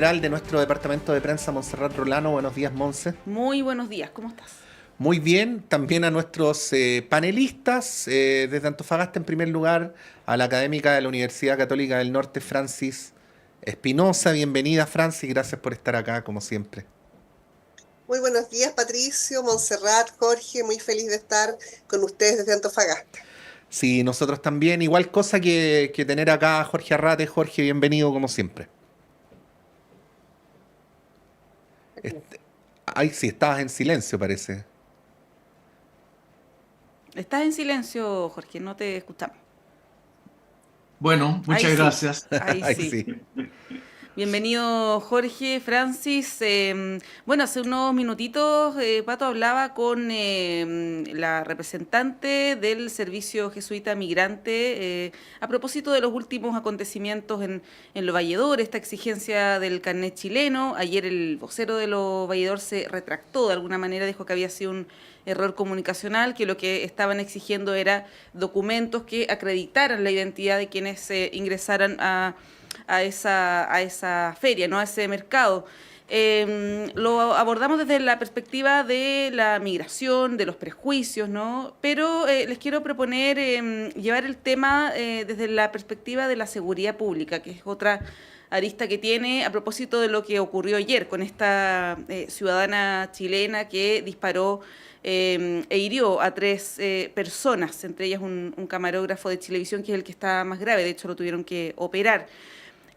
De nuestro departamento de prensa, Montserrat Rolano. Buenos días, Monse. Muy buenos días, ¿cómo estás? Muy bien, también a nuestros panelistas, desde Antofagasta en primer lugar, a la académica de la Universidad Católica del Norte, Francis Espinosa. Bienvenida, Francis, gracias por estar acá, como siempre. Muy buenos días, Patricio, Montserrat, Jorge, muy feliz de estar con ustedes desde Antofagasta. Sí, nosotros también, igual cosa que tener acá a Jorge Arrate. Jorge, bienvenido como siempre. Este, ay, sí, estabas en silencio, parece. Estás en silencio, Jorge, no te escuchamos. Bueno, Ahí muchas sí, gracias. ahí Ay, sí. sí. Bienvenido, Jorge, Francis. Bueno, hace unos minutitos Pato hablaba con la representante del Servicio Jesuita Migrante a propósito de los últimos acontecimientos en Los Valledor, esta exigencia del carnet chileno. Ayer el vocero de Los Valledor se retractó de alguna manera, dijo que había sido un error comunicacional, que lo que estaban exigiendo era documentos que acreditaran la identidad de quienes ingresaran a esa feria, ¿no? A ese mercado. Lo abordamos desde la perspectiva de la migración, de los prejuicios, ¿no? Pero les quiero proponer llevar el tema desde la perspectiva de la seguridad pública, que es otra arista que tiene a propósito de lo que ocurrió ayer con esta ciudadana chilena que disparó e hirió a 3 personas, entre ellas un camarógrafo de Chilevisión, que es el que está más grave, de hecho lo tuvieron que operar.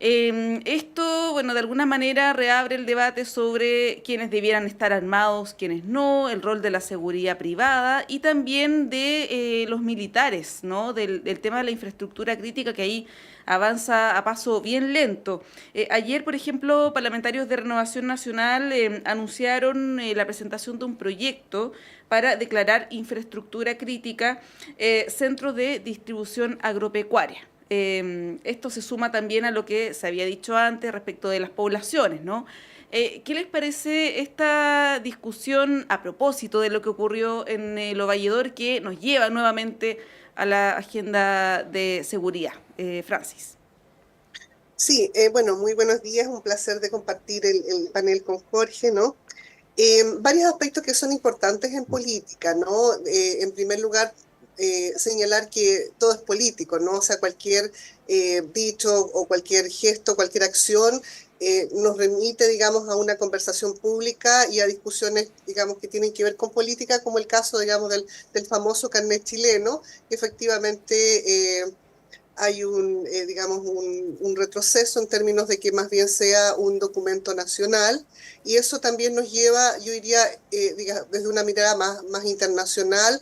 Esto, bueno, de alguna manera reabre el debate sobre quiénes debieran estar armados, quiénes no, el rol de la seguridad privada y también de los militares, ¿no? Del tema de la infraestructura crítica, que ahí avanza a paso bien lento. Ayer, por ejemplo, parlamentarios de Renovación Nacional anunciaron la presentación de un proyecto para declarar infraestructura crítica centros de distribución agropecuaria. Esto se suma también a lo que se había dicho antes respecto de las poblaciones, ¿no? ¿Qué les parece esta discusión a propósito de lo que ocurrió en Los Valledor, que nos lleva nuevamente a la agenda de seguridad? Francis. Sí, bueno, muy buenos días, un placer de compartir el panel con Jorge, ¿no? Varios aspectos que son importantes en política, ¿no? En primer lugar, señalar que todo es político, ¿no? O sea, cualquier dicho o cualquier gesto, cualquier acción nos remite, digamos, a una conversación pública y a discusiones, digamos, que tienen que ver con política, como el caso, digamos, del famoso carnet chileno, que efectivamente hay digamos, un retroceso en términos de que más bien sea un documento nacional, y eso también nos lleva, yo diría, desde una mirada más internacional,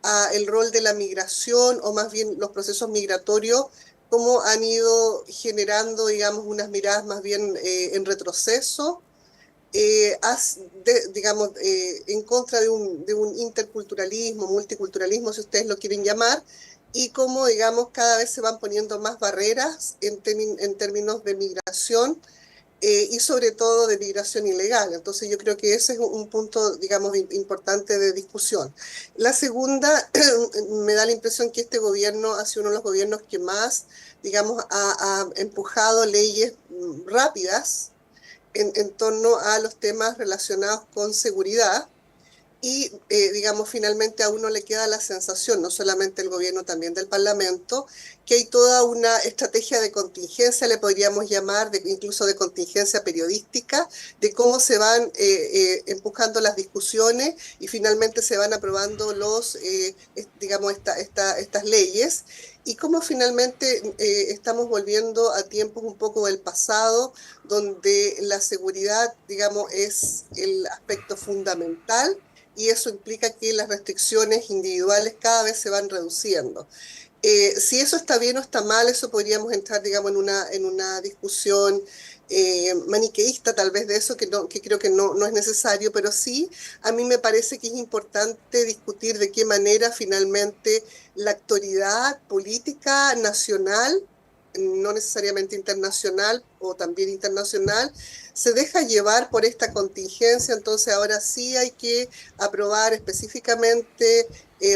a el rol de la migración, o más bien los procesos migratorios, cómo han ido generando, digamos, unas miradas más bien en retroceso, digamos, en contra de un interculturalismo, multiculturalismo, si ustedes lo quieren llamar, y cómo, digamos, cada vez se van poniendo más barreras en términos de migración, y sobre todo de migración ilegal. Entonces yo creo que ese es un punto, digamos, importante de discusión. La segunda, me da la impresión que este gobierno ha sido uno de los gobiernos que más, digamos, ha empujado leyes rápidas en torno a los temas relacionados con seguridad. Y, digamos, finalmente a uno le queda la sensación, no solamente el gobierno, también del Parlamento, que hay toda una estrategia de contingencia, le podríamos llamar, incluso de contingencia periodística, de cómo se van empujando las discusiones y finalmente se van aprobando digamos, estas leyes, y cómo finalmente estamos volviendo a tiempos un poco del pasado, donde la seguridad, digamos, es el aspecto fundamental, y eso implica que las restricciones individuales cada vez se van reduciendo. Si eso está bien o está mal, eso podríamos entrar, digamos, en una discusión maniqueísta, tal vez, de eso, que creo que no es necesario, pero sí, a mí me parece que es importante discutir de qué manera finalmente la autoridad política nacional, no necesariamente internacional o también internacional, se deja llevar por esta contingencia. Entonces ahora sí hay que aprobar específicamente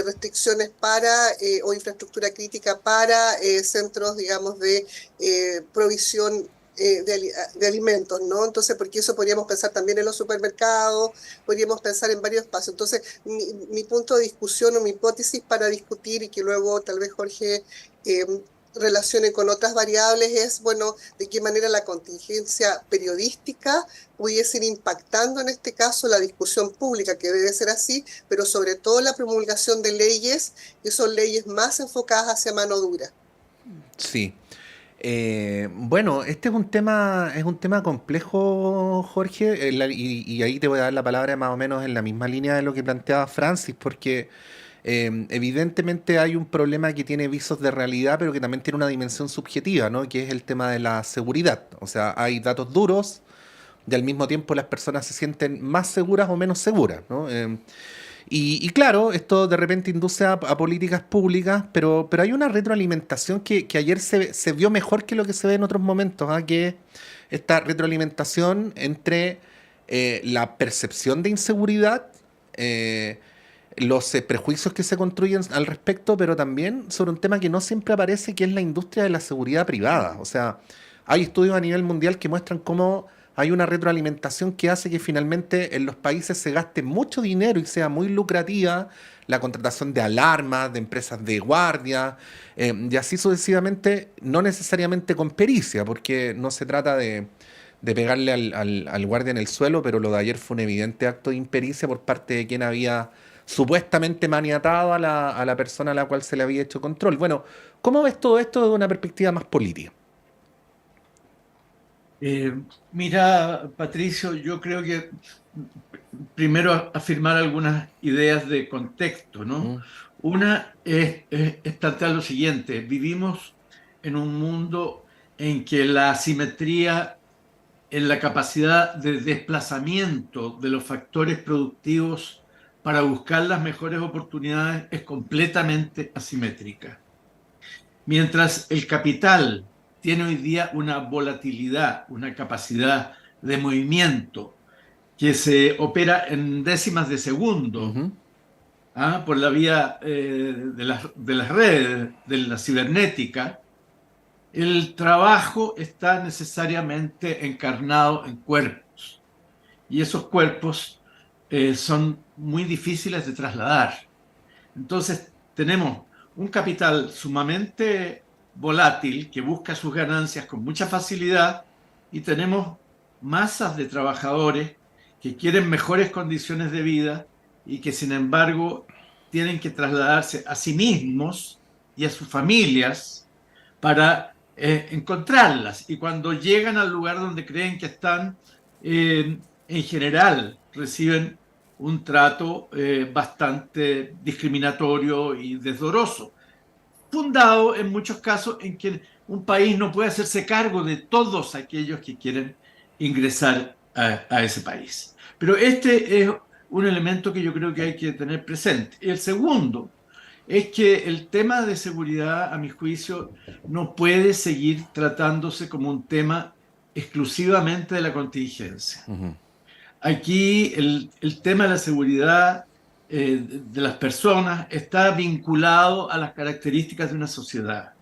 restricciones para o infraestructura crítica para centros, digamos, de provisión de alimentos, ¿no? Entonces, porque eso podríamos pensar también en los supermercados, podríamos pensar en varios espacios. Entonces, mi punto de discusión o mi hipótesis para discutir y que luego tal vez Jorge relacione con otras variables es, bueno, de qué manera la contingencia periodística pudiese ir impactando en este caso la discusión pública, que debe ser así, pero sobre todo la promulgación de leyes, que son leyes más enfocadas hacia mano dura. Sí. Bueno, este es un tema complejo, Jorge, y ahí te voy a dar la palabra más o menos en la misma línea de lo que planteaba Francis, porque evidentemente hay un problema que tiene visos de realidad, pero que también tiene una dimensión subjetiva, ¿no? Que es el tema de la seguridad. O sea, hay datos duros y al mismo tiempo las personas se sienten más seguras o menos seguras, ¿no? Y claro, esto de repente induce a políticas públicas, pero hay una retroalimentación que ayer se vio mejor que lo que se ve en otros momentos, ¿ah? Que es esta retroalimentación entre la percepción de inseguridad, los prejuicios que se construyen al respecto, pero también sobre un tema que no siempre aparece, que es la industria de la seguridad privada. O sea, hay estudios a nivel mundial que muestran cómo hay una retroalimentación que hace que finalmente en los países se gaste mucho dinero y sea muy lucrativa la contratación de alarmas, de empresas de guardia, y así sucesivamente, no necesariamente con pericia, porque no se trata de pegarle al guardia en el suelo, pero lo de ayer fue un evidente acto de impericia por parte de quien había supuestamente maniatado a la persona a la cual se le había hecho control. Bueno, ¿cómo ves todo esto desde una perspectiva más política? Eh, Mira, Patricio, yo creo que primero afirmar algunas ideas de contexto, ¿no? Mm, Una es plantear lo siguiente: vivimos en un mundo en que la asimetría en la capacidad de desplazamiento de los factores productivos para buscar las mejores oportunidades es completamente asimétrica. Mientras el capital tiene hoy día una volatilidad, una capacidad de movimiento que se opera en décimas de segundo, ujú. por la vía de las redes, de la cibernética, el trabajo está necesariamente encarnado en cuerpos. Y esos cuerpos son muy difíciles de trasladar. Entonces tenemos un capital sumamente volátil que busca sus ganancias con mucha facilidad, y tenemos masas de trabajadores que quieren mejores condiciones de vida y que sin embargo tienen que trasladarse a sí mismos y a sus familias para encontrarlas. Y cuando llegan al lugar donde creen que están, en general reciben un trato bastante discriminatorio y desdoroso, fundado en muchos casos en que un país no puede hacerse cargo de todos aquellos que quieren ingresar a ese país. Pero este es un elemento que yo creo que hay que tener presente. El segundo es que el tema de seguridad, a mi juicio, no puede seguir tratándose como un tema exclusivamente de la contingencia. Ujú. Aquí el tema de la seguridad de las personas está vinculado a las características de una sociedad.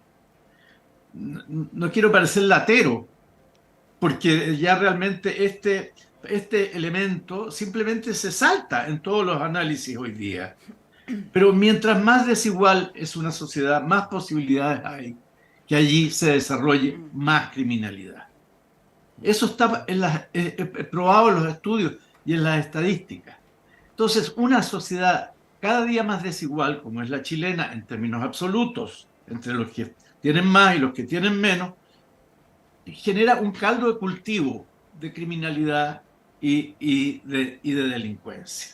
No quiero parecer latero, porque ya realmente este elemento simplemente se salta en todos los análisis hoy día. Pero mientras más desigual es una sociedad, más posibilidades hay que allí se desarrolle más criminalidad. Eso está probado en los estudios y en las estadísticas. Entonces, una sociedad cada día más desigual, como es la chilena en términos absolutos, entre los que tienen más y los que tienen menos, genera un caldo de cultivo de criminalidad y de delincuencia.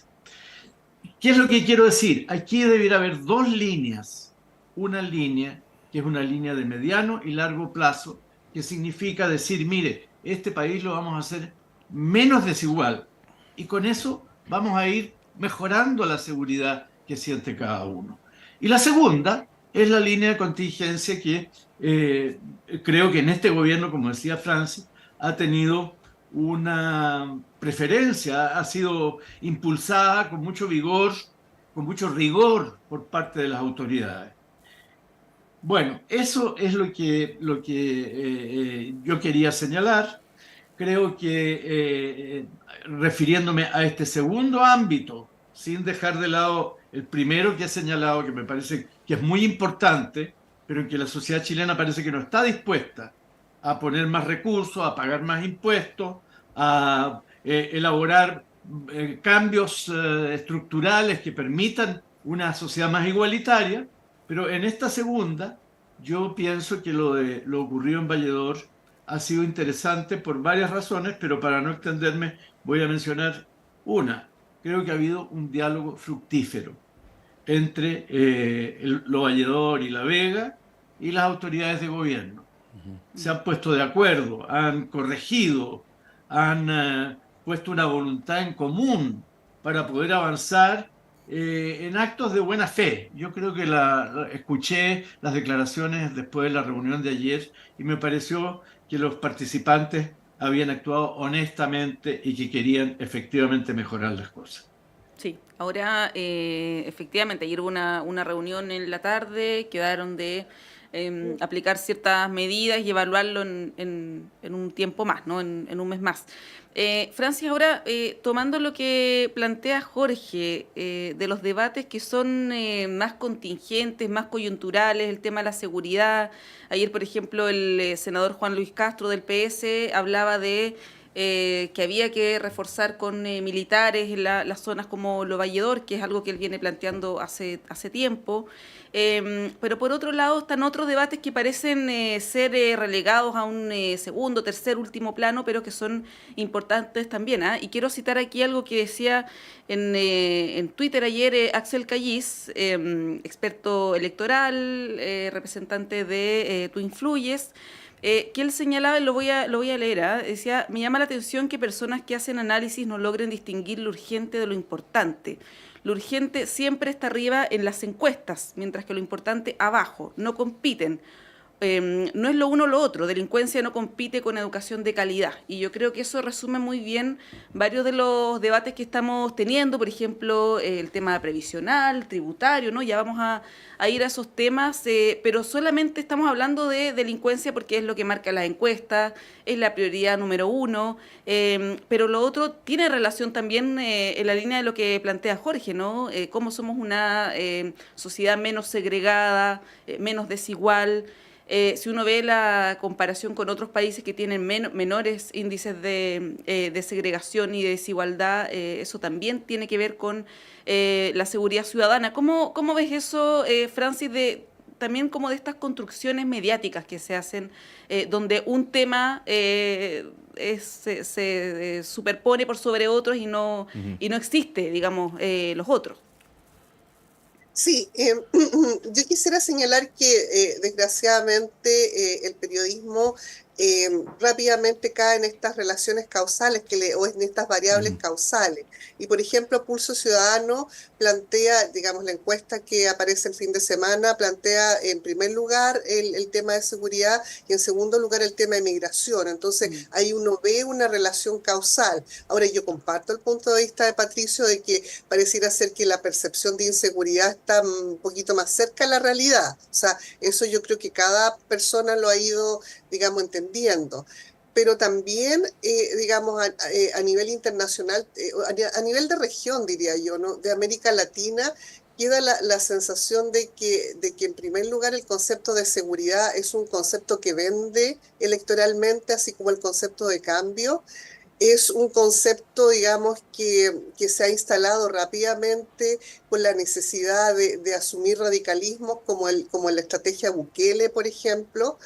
¿Qué es lo que quiero decir? Aquí debería haber dos líneas. Una línea que es una línea de mediano y largo plazo, que significa decir, mire, este país lo vamos a hacer menos desigual y con eso vamos a ir mejorando la seguridad que siente cada uno. Y la segunda es la línea de contingencia que creo que en este gobierno, como decía Francis, ha tenido una preferencia, ha sido impulsada con mucho vigor, con mucho rigor por parte de las autoridades. Bueno, eso es lo que yo quería señalar. Creo que refiriéndome a este segundo ámbito, sin dejar de lado el primero que he señalado, que me parece que es muy importante, pero en que la sociedad chilena parece que no está dispuesta a poner más recursos, a pagar más impuestos, a elaborar cambios estructurales que permitan una sociedad más igualitaria, pero en esta segunda yo pienso que lo ocurrido en Valledor ha sido interesante por varias razones, pero para no extenderme voy a mencionar una. Creo que ha habido un diálogo fructífero entre Lo Valledor y La Vega y las autoridades de gobierno. Se han puesto de acuerdo, han corregido, han puesto una voluntad en común para poder avanzar en actos de buena fe. Yo creo que escuché las declaraciones después de la reunión de ayer y me pareció que los participantes habían actuado honestamente y que querían efectivamente mejorar las cosas. Sí, ahora efectivamente, ayer hubo una reunión en la tarde, quedaron de aplicar ciertas medidas y evaluarlo en un tiempo más, ¿no? En un mes más. Francis, ahora tomando lo que plantea Jorge de los debates que son más contingentes, más coyunturales, el tema de la seguridad. Ayer, por ejemplo, el senador Juan Luis Castro del PS hablaba de que había que reforzar con militares en las zonas como Lo Valledor, que es algo que él viene planteando hace tiempo. Pero por otro lado están otros debates que parecen ser relegados a un segundo, tercer, último plano, pero que son importantes también. ¿Ah? Y quiero citar aquí algo que decía en Twitter ayer Axel Callis, experto electoral, representante de Tú Influyes, que él señalaba, y lo voy a leer, ¿eh? Decía: me llama la atención que personas que hacen análisis no logren distinguir lo urgente de lo importante. Lo urgente siempre está arriba en las encuestas, mientras que lo importante abajo. No compiten. No es lo uno o lo otro. Delincuencia no compite con educación de calidad. Y yo creo que eso resume muy bien varios de los debates que estamos teniendo. Por ejemplo, el tema previsional, tributario, ¿no? Ya vamos a ir a esos temas, pero solamente estamos hablando de delincuencia porque es lo que marca las encuestas, es la prioridad número uno, pero lo otro tiene relación también en la línea de lo que plantea Jorge, ¿no? Cómo somos una sociedad menos segregada, menos desigual. Si uno ve la comparación con otros países que tienen menores índices de segregación y de desigualdad, eso también tiene que ver con la seguridad ciudadana. ¿Cómo ves eso, Francis, también como de estas construcciones mediáticas que se hacen, donde un tema se superpone por sobre otros y no existe, digamos, los otros? Sí, yo quisiera señalar que desgraciadamente el periodismo rápidamente cae en estas relaciones causales o en estas variables causales. Y por ejemplo, Pulso Ciudadano plantea, digamos, la encuesta que aparece el fin de semana, plantea en primer lugar el tema de seguridad y en segundo lugar el tema de migración. Entonces, ahí uno ve una relación causal. Ahora, yo comparto el punto de vista de Patricio de que pareciera ser que la percepción de inseguridad está un poquito más cerca de la realidad. O sea, eso yo creo que cada persona lo ha ido, digamos, entendiendo. Pero también, digamos, a nivel internacional, a nivel de región, diría yo, ¿no? De América Latina, queda la sensación de que en primer lugar el concepto de seguridad es un concepto que vende electoralmente, así como el concepto de cambio. Es un concepto, digamos, que se ha instalado rápidamente con la necesidad de asumir radicalismos como la estrategia Bukele, por ejemplo,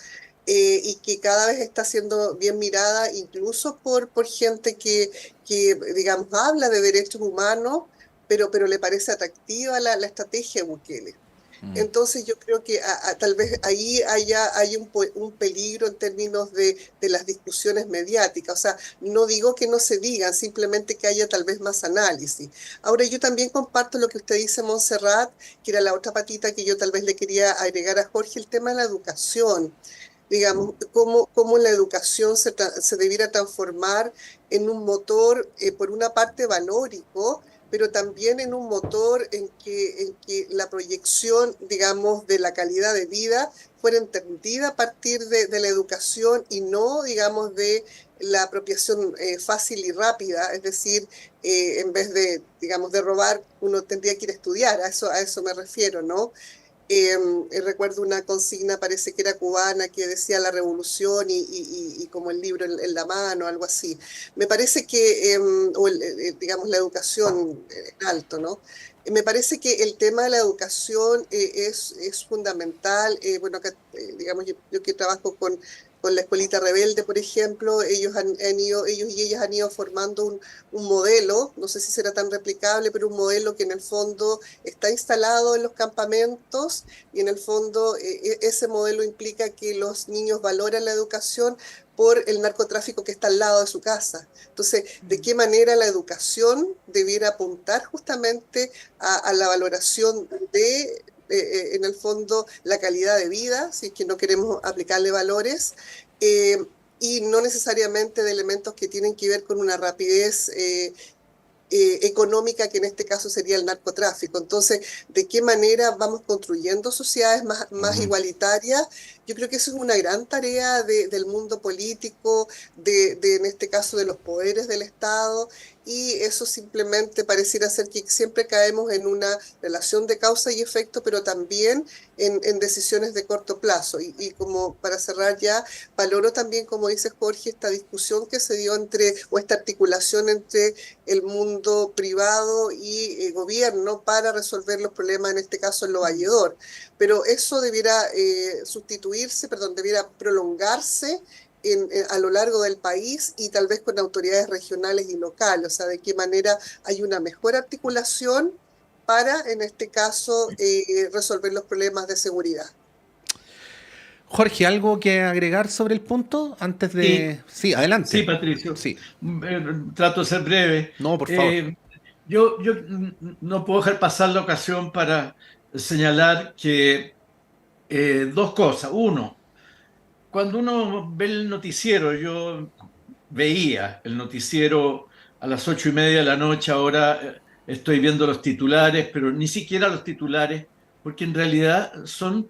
y que cada vez está siendo bien mirada incluso por gente digamos, habla de derechos humanos, pero le parece atractiva la estrategia Bukele. Entonces yo creo que tal vez ahí hay un peligro en términos de las discusiones mediáticas. O sea, no digo que no se digan, simplemente que haya tal vez más análisis. Ahora, yo también comparto lo que usted dice, Montserrat, que era la otra patita que yo tal vez le quería agregar a Jorge, el tema de la educación. Digamos, cómo la educación se debiera transformar en un motor, por una parte, valórico, pero también en un motor en que la proyección, digamos, de la calidad de vida fuera entendida a partir de la educación y no, digamos, de la apropiación fácil y rápida, es decir, en vez de, digamos, de robar, uno tendría que ir a estudiar, a eso me refiero, ¿no? Recuerdo una consigna, parece que era cubana, que decía la revolución y como el libro en la mano, algo así. Me parece que, digamos, la educación en alto, ¿no? Me parece que el tema de la educación es fundamental. Bueno, acá, digamos, yo que trabajo con la Escuelita Rebelde, por ejemplo, ellos y ellas han ido formando un modelo, no sé si será tan replicable, pero un modelo que en el fondo está instalado en los campamentos y en el fondo ese modelo implica que los niños valoran la educación por el narcotráfico que está al lado de su casa. Entonces, ¿de qué manera la educación debiera apuntar justamente a la valoración de en el fondo la calidad de vida, si es que no queremos aplicarle valores, y no necesariamente de elementos que tienen que ver con una rapidez económica, que en este caso sería el narcotráfico? Entonces, ¿de qué manera vamos construyendo sociedades más igualitarias? Yo creo que eso es una gran tarea del mundo político, en este caso de los poderes del Estado, y eso simplemente pareciera ser que siempre caemos en una relación de causa y efecto, pero también en decisiones de corto plazo. Y como para cerrar ya, valoro también, como dice Jorge, esta discusión que se dio o esta articulación entre el mundo privado y gobierno para resolver los problemas, en este caso en Lo Valledor. Pero eso debiera debiera prolongarse a lo largo del país y tal vez con autoridades regionales y locales, o sea, de qué manera hay una mejor articulación para, en este caso, resolver los problemas de seguridad. Jorge, ¿algo que agregar sobre el punto antes de...? Sí, adelante. Sí, Patricio. Sí. Trato de ser breve. No, por favor. Yo no puedo dejar pasar la ocasión para señalar que dos cosas. Uno, cuando uno ve el noticiero, yo veía el noticiero a las 8:30 de la noche, ahora estoy viendo los titulares, pero ni siquiera los titulares, porque en realidad son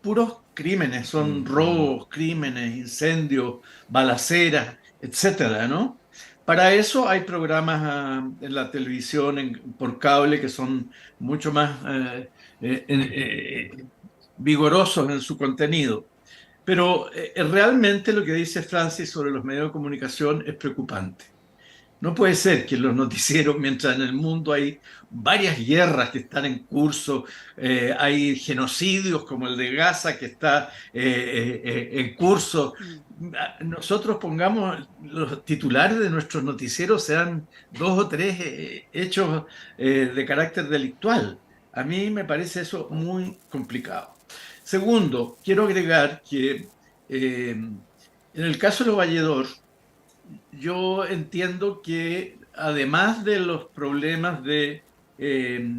puros crímenes, son robos, crímenes, incendios, balaceras, etcétera, ¿no? Para eso hay programas en la televisión, por cable, que son mucho más vigorosos en su contenido. Pero realmente lo que dice Francis sobre los medios de comunicación es preocupante. No puede ser que en los noticieros, mientras en el mundo hay varias guerras que están en curso, hay genocidios como el de Gaza que está en curso, nosotros pongamos los titulares de nuestros noticieros sean 2 o 3 hechos de carácter delictual. A mí me parece eso muy complicado. Segundo, quiero agregar que en el caso de Lo Valledor, yo entiendo que además de los problemas de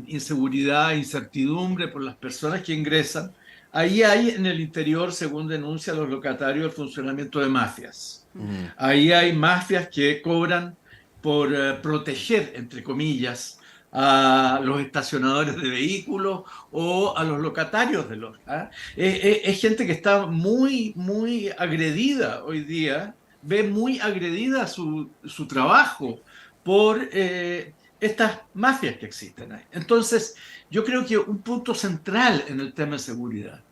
inseguridad, incertidumbre por las personas que ingresan, ahí hay en el interior, según denuncian los locatarios, el funcionamiento de mafias. Ahí hay mafias que cobran por proteger, entre comillas, a los estacionadores de vehículos o a los locatarios de los... Es gente que está muy, muy agredida hoy día, ve muy agredida su trabajo por estas mafias que existen ahí. Entonces, yo creo que un punto central en el tema de seguridad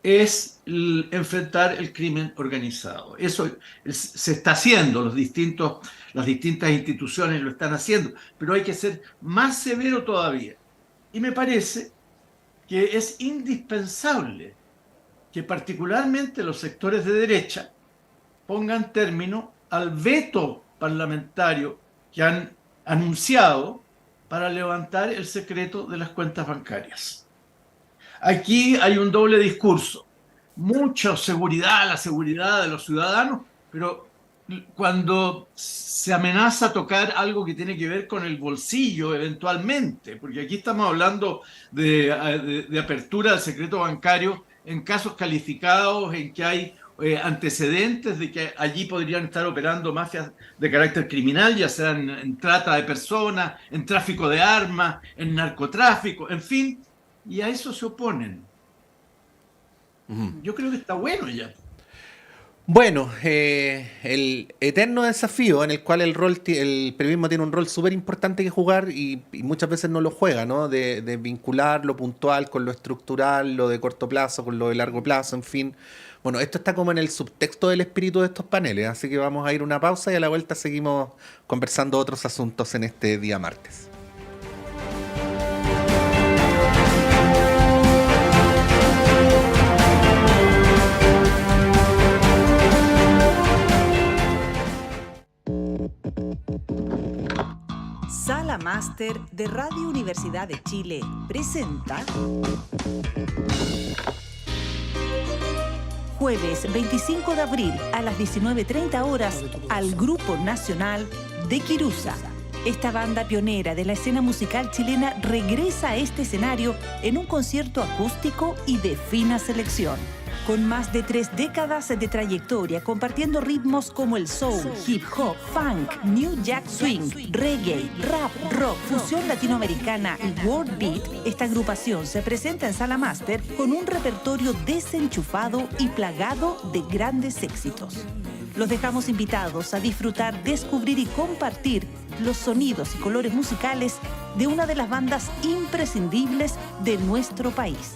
es enfrentar el crimen organizado. Eso se está haciendo, las distintas instituciones lo están haciendo, pero hay que ser más severo todavía. Y me parece que es indispensable que particularmente los sectores de derecha pongan término al veto parlamentario que han anunciado para levantar el secreto de las cuentas bancarias. Aquí hay un doble discurso. Mucha seguridad, la seguridad de los ciudadanos, pero cuando se amenaza a tocar algo que tiene que ver con el bolsillo eventualmente, porque aquí estamos hablando de apertura del secreto bancario en casos calificados en que hay antecedentes de que allí podrían estar operando mafias de carácter criminal, ya sea en trata de personas, en tráfico de armas, en narcotráfico, en fin, y a eso se oponen. Yo creo que está bueno ya. Bueno, el eterno desafío en el cual el periodismo tiene un rol súper importante que jugar y muchas veces no lo juega, ¿no? De vincular lo puntual con lo estructural, lo de corto plazo con lo de largo plazo, en fin. Bueno, esto está como en el subtexto del espíritu de estos paneles, así que vamos a ir una pausa y a la vuelta seguimos conversando otros asuntos en este día martes. Sala Máster de Radio Universidad de Chile presenta jueves 25 de abril a las 19:30 horas al Grupo Nacional de Quirusa. Esta banda pionera de la escena musical chilena regresa a este escenario en un concierto acústico y de fina selección. Con más de 3 décadas de trayectoria, compartiendo ritmos como el soul, hip hop, funk, new jack swing, reggae, rap, rock, fusión latinoamericana y world beat, esta agrupación se presenta en Sala Máster con un repertorio desenchufado y plagado de grandes éxitos. Los dejamos invitados a disfrutar, descubrir y compartir los sonidos y colores musicales de una de las bandas imprescindibles de nuestro país.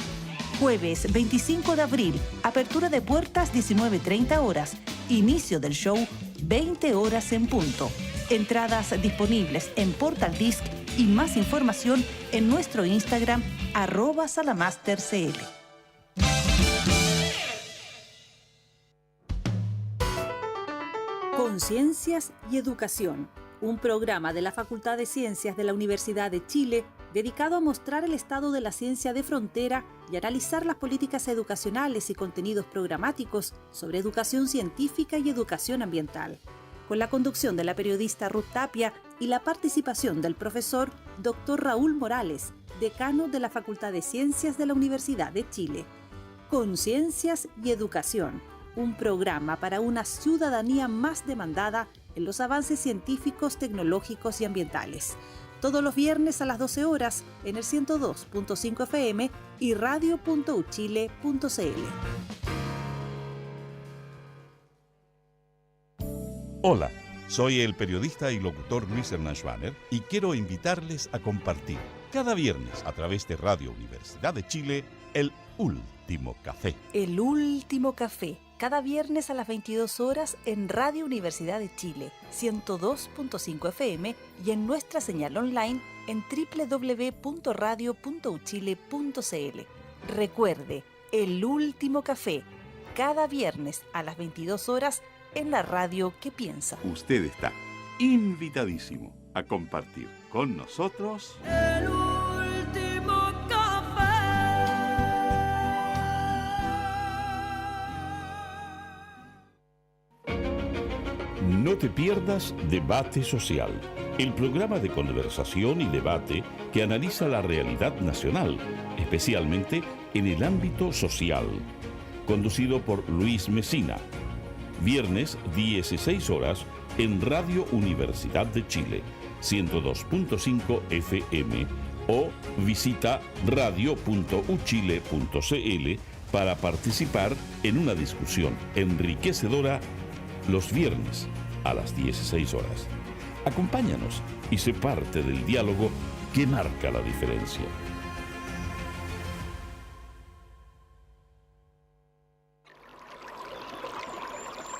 Jueves 25 de abril, apertura de puertas 19:30 horas, inicio del show 20 horas en punto. Entradas disponibles en Portal Disc y más información en nuestro Instagram @salamastercl. Conciencias y Educación, un programa de la Facultad de Ciencias de la Universidad de Chile dedicado a mostrar el estado de la ciencia de frontera y analizar las políticas educacionales y contenidos programáticos sobre educación científica y educación ambiental, con la conducción de la periodista Ruth Tapia y la participación del profesor Dr. Raúl Morales, decano de la Facultad de Ciencias de la Universidad de Chile. Conciencias y Educación, un programa para una ciudadanía más demandada en los avances científicos, tecnológicos y ambientales. Todos los viernes a las 12 horas en el 102.5 FM y radio.uchile.cl. Hola, soy el periodista y locutor Luis Hernán Schwaner y quiero invitarles a compartir cada viernes a través de Radio Universidad de Chile el Último Café. El Último Café, cada viernes a las 22 horas en Radio Universidad de Chile, 102.5 FM y en nuestra señal online en www.radio.uchile.cl. Recuerde, El Último Café, cada viernes a las 22 horas en la radio que piensa. Usted está invitadísimo a compartir con nosotros El Último Café. No te pierdas Debate Social, el programa de conversación y debate que analiza la realidad nacional, especialmente en el ámbito social. Conducido por Luis Mesina. Viernes 16 horas en Radio Universidad de Chile, 102.5 FM o visita radio.uchile.cl para participar en una discusión enriquecedora los viernes a las 16 horas. Acompáñanos y sé parte del diálogo que marca la diferencia.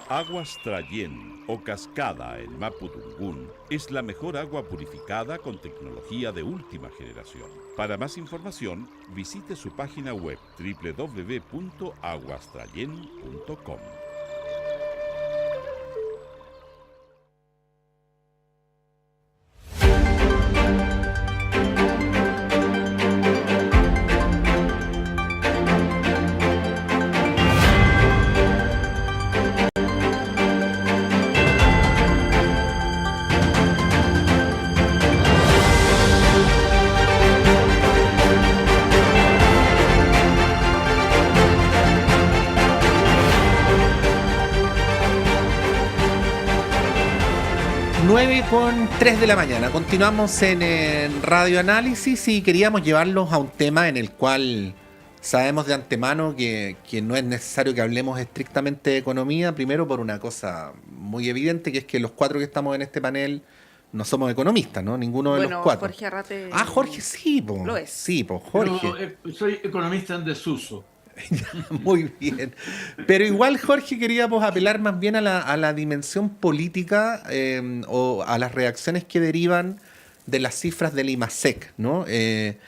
Aguas Trayén o Cascada en Mapudungún es la mejor agua purificada con tecnología de última generación. Para más información, visite su página web www.aguastrayen.com. 8:03 de la mañana. Continuamos en Radio Análisis y queríamos llevarlos a un tema en el cual sabemos de antemano que no es necesario que hablemos estrictamente de economía, primero por una cosa muy evidente, que es que los cuatro que estamos en este panel no somos economistas, ¿no? Ninguno de los cuatro. Jorge Arrate. Ah, Jorge sí, po. Lo es. Sí, po, Jorge. Yo, soy economista en desuso. Muy bien. Pero igual, Jorge, queríamos apelar más bien a la dimensión política o a las reacciones que derivan de las cifras del IMASEC, ¿no? Que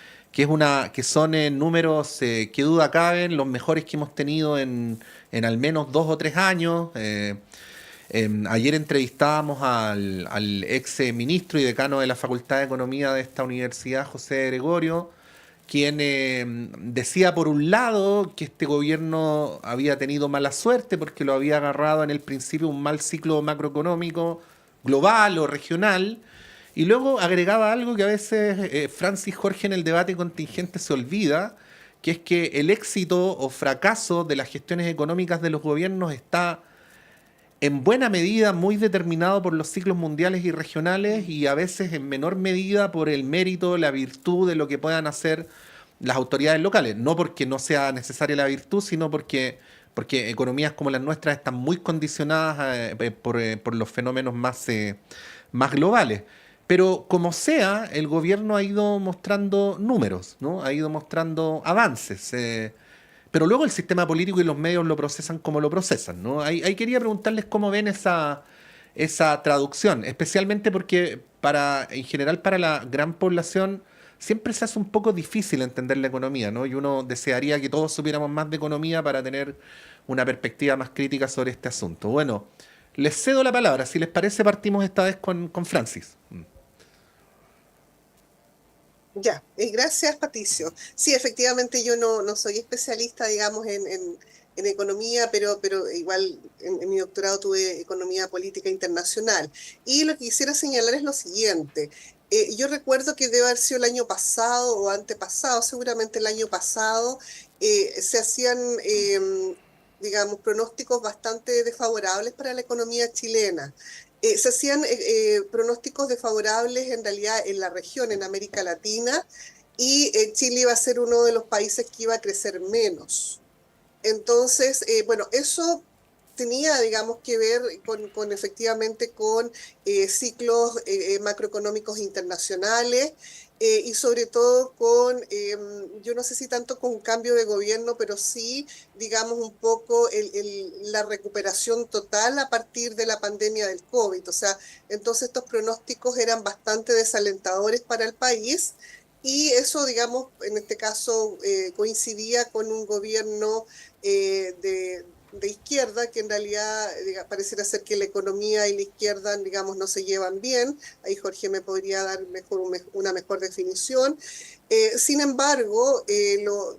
son números que duda caben, los mejores que hemos tenido en al menos 2 o 3 años. Ayer entrevistábamos al ex ministro y decano de la Facultad de Economía de esta universidad, José Gregorio, quien decía por un lado que este gobierno había tenido mala suerte porque lo había agarrado en el principio un mal ciclo macroeconómico global o regional, y luego agregaba algo que a veces Francis Jorge en el debate contingente se olvida, que es que el éxito o fracaso de las gestiones económicas de los gobiernos está en buena medida muy determinado por los ciclos mundiales y regionales, y a veces en menor medida por el mérito, la virtud de lo que puedan hacer las autoridades locales. No porque no sea necesaria la virtud, sino porque economías como las nuestras están muy condicionadas por los fenómenos más globales. Pero como sea, el gobierno ha ido mostrando números, ¿no? Ha ido mostrando avances. Pero luego el sistema político y los medios lo procesan como lo procesan, ¿no? Ahí quería preguntarles cómo ven esa traducción, especialmente porque en general para la gran población siempre se hace un poco difícil entender la economía, ¿no? Y uno desearía que todos supiéramos más de economía para tener una perspectiva más crítica sobre este asunto. Bueno, les cedo la palabra. Si les parece, partimos esta vez con Francis. Ya, gracias Patricio. Sí, efectivamente yo no soy especialista, digamos, en economía, pero igual en mi doctorado tuve economía política internacional. Y lo que quisiera señalar es lo siguiente. Yo recuerdo que debe haber sido el año pasado o antepasado, seguramente el año pasado, se hacían, digamos, pronósticos bastante desfavorables para la economía chilena. Se hacían pronósticos desfavorables en realidad en la región, en América Latina, y Chile iba a ser uno de los países que iba a crecer menos. Entonces, bueno, eso tenía, digamos, que ver efectivamente con ciclos macroeconómicos internacionales, y sobre todo con, yo no sé si tanto con un cambio de gobierno, pero sí, digamos, un poco la recuperación total a partir de la pandemia del COVID. O sea, entonces estos pronósticos eran bastante desalentadores para el país, y eso, digamos, en este caso coincidía con un gobierno de izquierda, que en realidad pareciera ser que la economía y la izquierda, digamos, no se llevan bien. Ahí Jorge me podría dar una mejor definición. Sin embargo,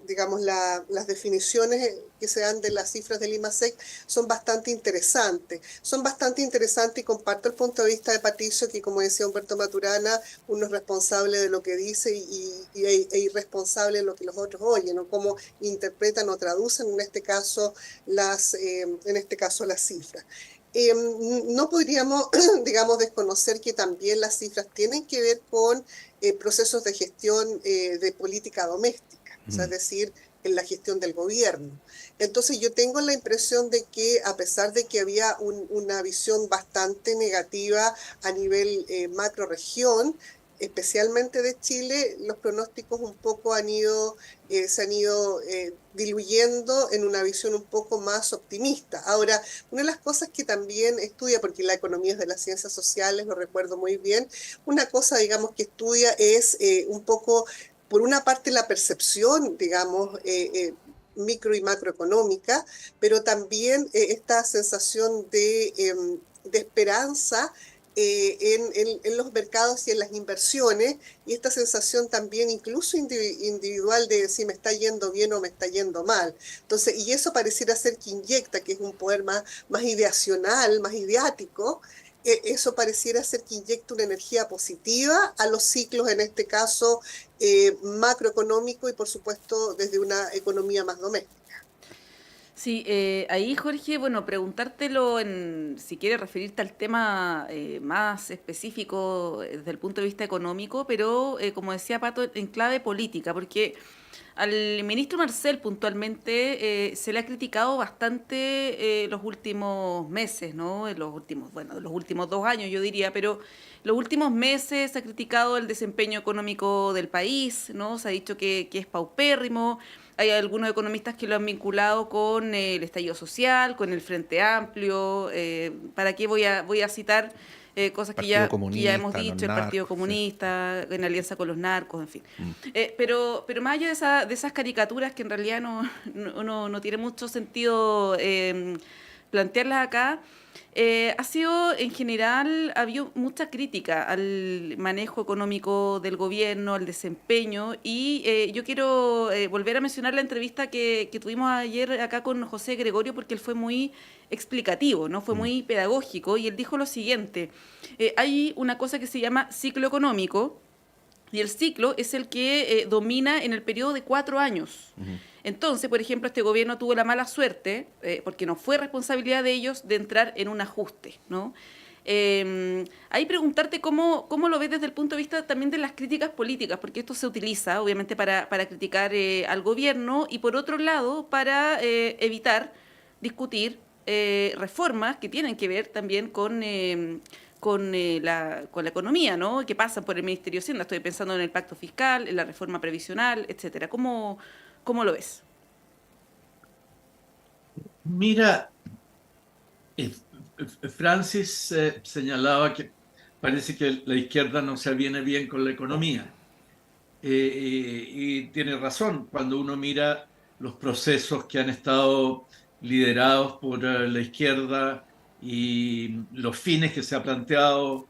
digamos, las definiciones que se dan de las cifras del IMASEC son bastante interesantes. Son bastante interesantes, y comparto el punto de vista de Patricio, que como decía Humberto Maturana, uno es responsable de lo que dice e irresponsable de lo que los otros oyen, o cómo interpretan o traducen en este caso las cifras. No podríamos, digamos, desconocer que también las cifras tienen que ver con procesos de gestión de política doméstica, o sea, es decir, en la gestión del gobierno. Entonces yo tengo la impresión de que, a pesar de que había una visión bastante negativa a nivel macro-región, especialmente de Chile, los pronósticos un poco se han ido diluyendo en una visión un poco más optimista. Ahora, una de las cosas que también estudia, porque la economía es de las ciencias sociales, lo recuerdo muy bien, una cosa, digamos, que estudia es un poco, por una parte, la percepción, digamos, micro y macroeconómica, pero también esta sensación de esperanza en los mercados y en las inversiones, y esta sensación también incluso individual de si me está yendo bien o me está yendo mal. Entonces, y eso pareciera ser que inyecta, que es un poder más ideacional, más ideático, eso pareciera ser que inyecta una energía positiva a los ciclos, en este caso macroeconómico, y por supuesto desde una economía más doméstica. Sí, ahí Jorge, bueno, preguntártelo si quieres referirte al tema más específico desde el punto de vista económico, pero como decía Pato, en clave política, porque al ministro Marcel puntualmente se le ha criticado bastante los últimos meses, ¿no? Los últimos 2 años yo diría, pero los últimos meses se ha criticado el desempeño económico del país, ¿no? Se ha dicho que es paupérrimo. Hay algunos economistas que lo han vinculado con el estallido social, con el Frente Amplio. ¿Para qué voy a citar cosas Partido que ya hemos Comunista, los dicho, el Partido narcos, sí. Comunista, en alianza con los narcos, en fin. Pero más allá de esas caricaturas que en realidad no tiene mucho sentido plantearlas acá, ha sido en general, ha habido mucha crítica al manejo económico del gobierno, al desempeño, y yo quiero volver a mencionar la entrevista que tuvimos ayer acá con José Gregorio, porque él fue muy explicativo, ¿no? Fue muy pedagógico, y él dijo lo siguiente: hay una cosa que se llama ciclo económico, y el ciclo es el que domina en el periodo de 4 años. Entonces, por ejemplo, este gobierno tuvo la mala suerte, porque no fue responsabilidad de ellos, de entrar en un ajuste, ¿no? Ahí preguntarte cómo lo ves desde el punto de vista también de las críticas políticas, porque esto se utiliza, obviamente, para criticar al gobierno, y por otro lado, para evitar discutir reformas que tienen que ver también con la economía, ¿no? Que pasan por el Ministerio de Hacienda. Estoy pensando en el pacto fiscal, en la reforma previsional, etcétera. ¿Cómo lo ves? Mira, eh, Francis señalaba que parece que la izquierda no se aviene bien con la economía. Y tiene razón, cuando uno mira los procesos que han estado liderados por la izquierda y los fines que se ha planteado,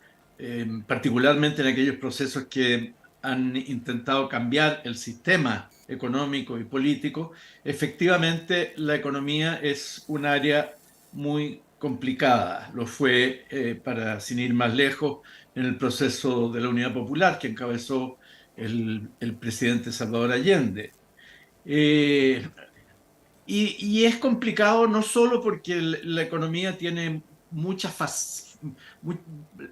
particularmente en aquellos procesos que han intentado cambiar el sistema económico y político, efectivamente la economía es un área muy complicada. Lo fue, sin ir más lejos, en el proceso de la Unidad Popular que encabezó el presidente Salvador Allende. Eh, y es complicado no solo porque la economía tiene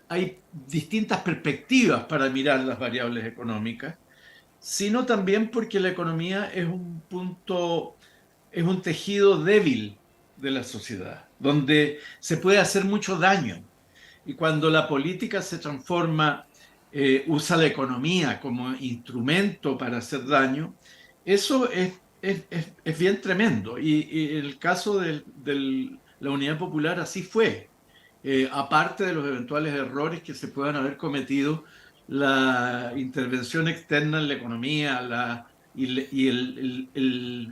hay distintas perspectivas para mirar las variables económicas, sino también porque la economía es un tejido débil de la sociedad, donde se puede hacer mucho daño. Y cuando la política se transforma, usa la economía como instrumento para hacer daño, eso es bien tremendo. Y el caso de la Unidad Popular así fue. Aparte de los eventuales errores que se puedan haber cometido, la intervención externa en la economía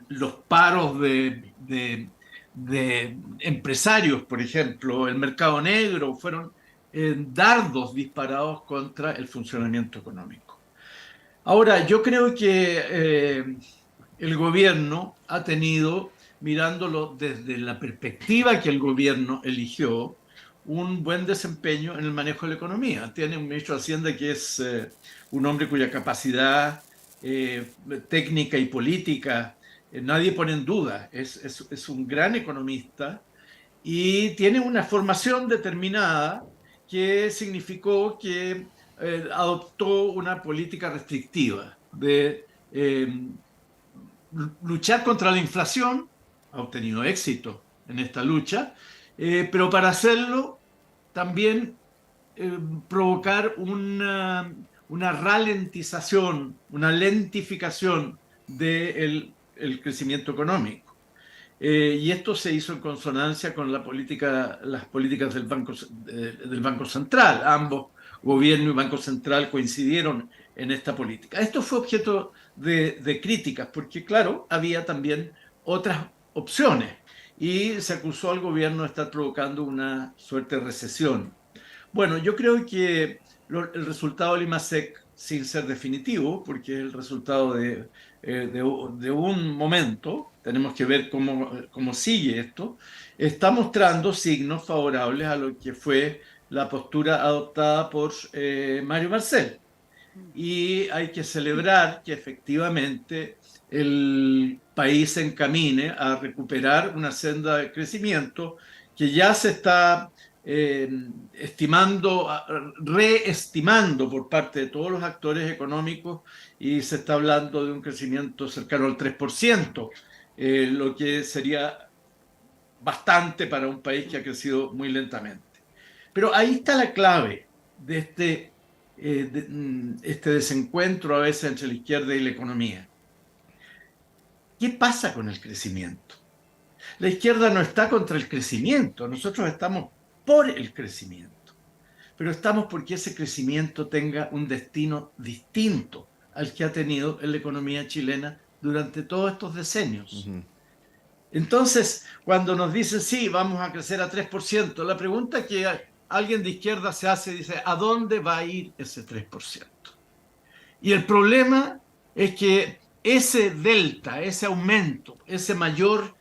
los paros de empresarios, por ejemplo, el mercado negro, fueron dardos disparados contra el funcionamiento económico. Ahora, yo creo que el gobierno ha tenido, mirándolo desde la perspectiva que el gobierno eligió, un buen desempeño en el manejo de la economía. Tiene un ministro de Hacienda que es un hombre cuya capacidad técnica y política nadie pone en duda. Es un gran economista y tiene una formación determinada que significó que adoptó una política restrictiva de luchar contra la inflación. Ha obtenido éxito en esta lucha, pero para hacerlo también provocar una ralentización, una lentificación del crecimiento económico. Y esto se hizo en consonancia con las políticas del Banco Central. Ambos, gobierno y Banco Central, coincidieron en esta política. Esto fue objeto de críticas, porque claro, había también otras opciones y se acusó al gobierno de estar provocando una suerte de recesión. Bueno, yo creo que el resultado del IMASEC, sin ser definitivo, porque es el resultado de un momento, tenemos que ver cómo sigue esto, está mostrando signos favorables a lo que fue la postura adoptada por Mario Marcel. Y hay que celebrar que efectivamente el país se encamine a recuperar una senda de crecimiento que ya se está reestimando por parte de todos los actores económicos, y se está hablando de un crecimiento cercano al 3%, lo que sería bastante para un país que ha crecido muy lentamente. Pero ahí está la clave de este desencuentro a veces entre la izquierda y la economía. ¿Qué pasa con el crecimiento? La izquierda no está contra el crecimiento, nosotros estamos por el crecimiento, pero estamos porque ese crecimiento tenga un destino distinto al que ha tenido en la economía chilena durante todos estos decenios. Entonces, cuando nos dicen, sí, vamos a crecer a 3%, la pregunta que alguien de izquierda se hace, dice, ¿a dónde va a ir ese 3%? Y el problema es que ese delta, ese aumento, esa mayor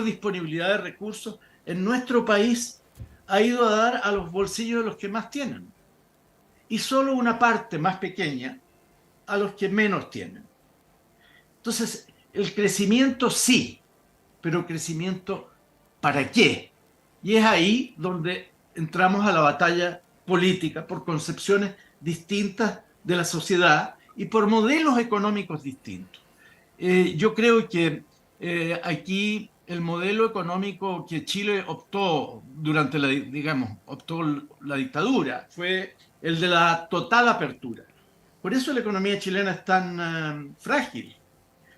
disponibilidad de recursos en nuestro país ha ido a dar a los bolsillos de los que más tienen, y solo una parte más pequeña a los que menos tienen. Entonces, el crecimiento sí, pero crecimiento ¿para qué? Y es ahí donde entramos a la batalla política por concepciones distintas de la sociedad y por modelos económicos distintos. Yo creo que aquí el modelo económico que Chile optó durante la dictadura fue el de la total apertura. Por eso la economía chilena es tan frágil.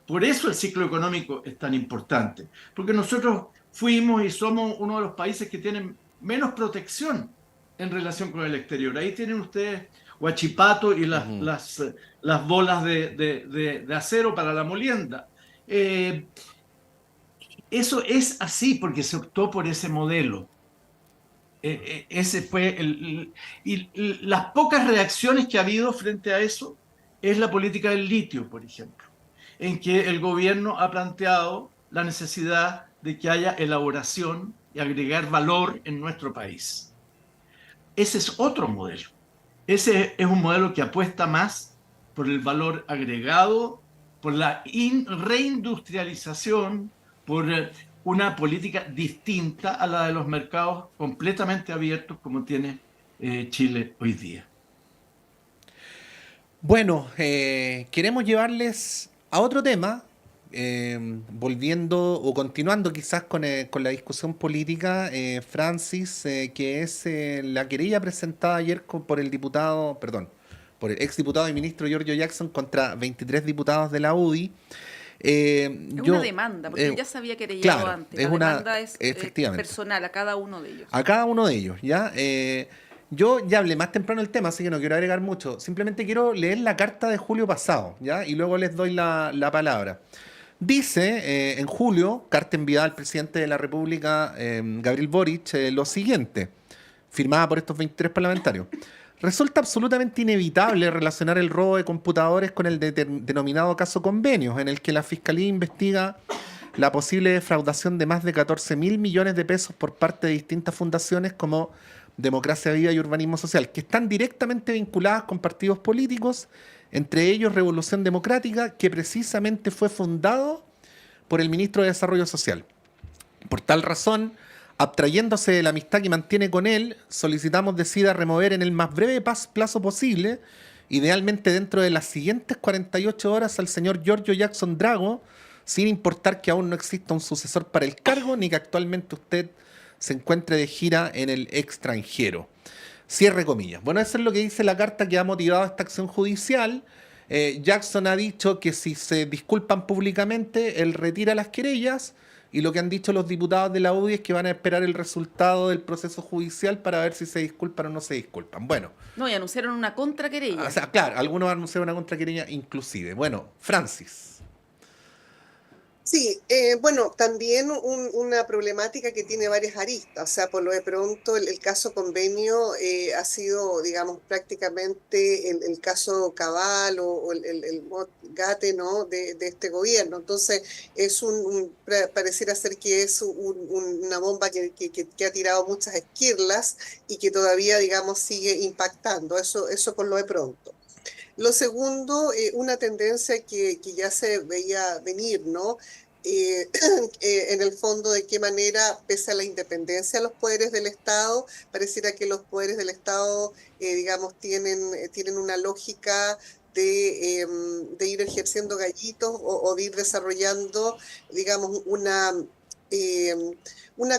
Por eso el ciclo económico es tan importante. Porque nosotros fuimos y somos uno de los países que tienen menos protección en relación con el exterior. Ahí tienen ustedes Huachipato y las bolas de acero para la molienda. Eso es así porque se optó por ese modelo. Ese fue y las pocas reacciones que ha habido frente a eso es la política del litio, por ejemplo, en que el gobierno ha planteado la necesidad de que haya elaboración y agregar valor en nuestro país. Ese es otro modelo. Ese es un modelo que apuesta más por el valor agregado, por la reindustrialización, por una política distinta a la de los mercados completamente abiertos como tiene Chile hoy día. Bueno, queremos llevarles a otro tema, volviendo o continuando quizás con la discusión política, Francis, que es la querella presentada ayer por el exdiputado y ministro Giorgio Jackson contra 23 diputados de la UDI. Es una demanda, porque ya se había querellado antes. La demanda es personal a cada uno de ellos. A cada uno de ellos, ¿ya? Yo ya hablé más temprano del tema, así que no quiero agregar mucho. Simplemente quiero leer la carta de julio pasado, ¿ya? Y luego les doy la palabra. Dice, en julio, carta enviada al presidente de la República, Gabriel Boric, lo siguiente, firmada por estos 23 parlamentarios. Resulta absolutamente inevitable relacionar el robo de computadores con el denominado caso Convenios, en el que la Fiscalía investiga la posible defraudación de más de 14.000 millones de pesos por parte de distintas fundaciones como Democracia Viva y Urbanismo Social, que están directamente vinculadas con partidos políticos, entre ellos Revolución Democrática, que precisamente fue fundado por el ministro de Desarrollo Social. Por tal razón, abstrayéndose de la amistad que mantiene con él, solicitamos decida remover en el más breve plazo posible, idealmente dentro de las siguientes 48 horas, al señor Giorgio Jackson Drago, sin importar que aún no exista un sucesor para el cargo, ni que actualmente usted se encuentre de gira en el extranjero. Cierre comillas. Bueno, eso es lo que dice la carta que ha motivado esta acción judicial. Jackson ha dicho que si se disculpan públicamente, él retira las querellas, y lo que han dicho los diputados de la UDI es que van a esperar el resultado del proceso judicial para ver si se disculpan o no se disculpan. Bueno. No, y anunciaron una contraquerella. O sea, claro, algunos anunciaron una contraquerella inclusive. Bueno, Francis. Sí, bueno, también una problemática que tiene varias aristas. O sea, por lo de pronto el caso Convenio ha sido, digamos, prácticamente el caso cabal o el gate, ¿no?, de este gobierno. Entonces, pareciera ser que es una bomba que ha tirado muchas esquirlas y que todavía, digamos, sigue impactando. Eso por lo de pronto. Lo segundo, una tendencia que ya se veía venir, ¿no? En el fondo, de qué manera, pese a la independencia de los poderes del Estado, pareciera que los poderes del Estado, digamos, tienen una lógica de ir ejerciendo gallitos o de ir desarrollando, digamos, una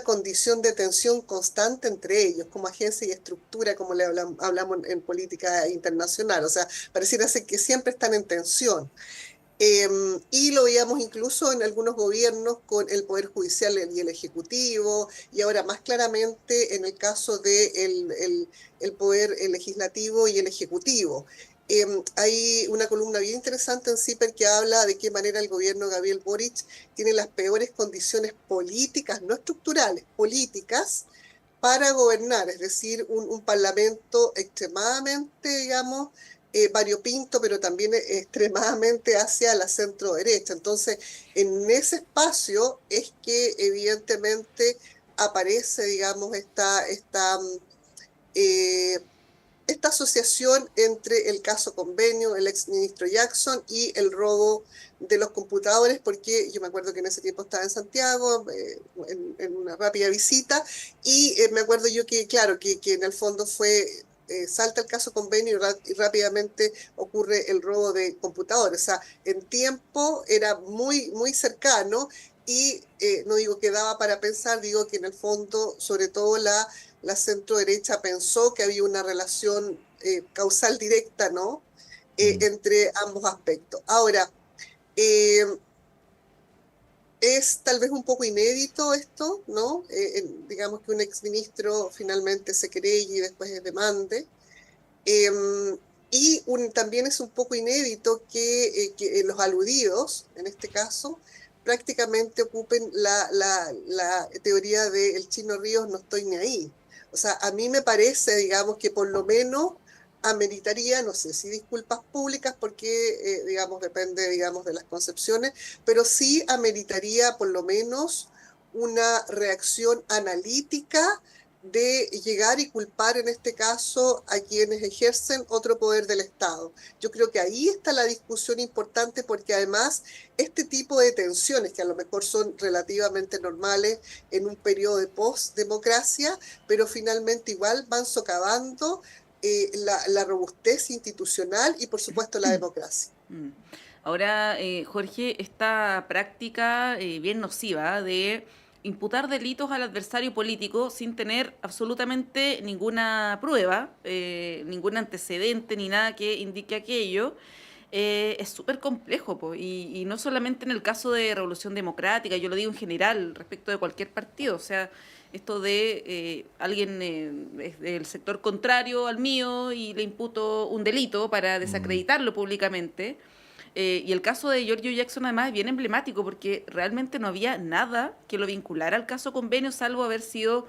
condición de tensión constante entre ellos, como agencia y estructura, como le hablamos en política internacional. O sea, pareciera ser que siempre están en tensión. Y lo veíamos incluso en algunos gobiernos con el Poder Judicial y el Ejecutivo, y ahora más claramente en el caso del el Poder Legislativo y el Ejecutivo. Hay una columna bien interesante en CIPER que habla de qué manera el gobierno de Gabriel Boric tiene las peores condiciones políticas, no estructurales, políticas, para gobernar, es decir, un parlamento extremadamente, digamos, variopinto, pero también extremadamente hacia la centro derecha. Entonces, en ese espacio es que evidentemente aparece, digamos, esta asociación entre el caso Convenio, el exministro Jackson, y el robo de los computadores, porque yo me acuerdo que en ese tiempo estaba en Santiago, en una rápida visita, y me acuerdo yo que, claro, que en el fondo salta el caso Convenio y rápidamente ocurre el robo de computadores. O sea, en tiempo era muy, muy cercano, y no digo que daba para pensar, digo que en el fondo, sobre todo la centro derecha pensó que había una relación causal directa, ¿no? Entre ambos aspectos. Ahora, es tal vez un poco inédito esto, ¿no? Digamos que un exministro finalmente se querelle y después demande. Y también es un poco inédito que los aludidos, en este caso, prácticamente ocupen la teoría del Chino Ríos, no estoy ni ahí. O sea, a mí me parece, digamos, que por lo menos ameritaría, no sé si disculpas públicas, porque, digamos, depende, digamos, de las concepciones, pero sí ameritaría por lo menos una reacción analítica de llegar y culpar en este caso a quienes ejercen otro poder del Estado. Yo creo que ahí está la discusión importante, porque además este tipo de tensiones, que a lo mejor son relativamente normales en un periodo de post-democracia, pero finalmente igual van socavando la robustez institucional y por supuesto la democracia. Ahora, Jorge, esta práctica bien nociva de imputar delitos al adversario político sin tener absolutamente ninguna prueba, ningún antecedente ni nada que indique aquello, es súper complejo, po. Y no solamente en el caso de Revolución Democrática, yo lo digo en general respecto de cualquier partido. O sea, esto de alguien es del sector contrario al mío y le imputo un delito para desacreditarlo públicamente. Y el caso de Giorgio Jackson además es bien emblemático, porque realmente no había nada que lo vinculara al caso Convenio, salvo haber sido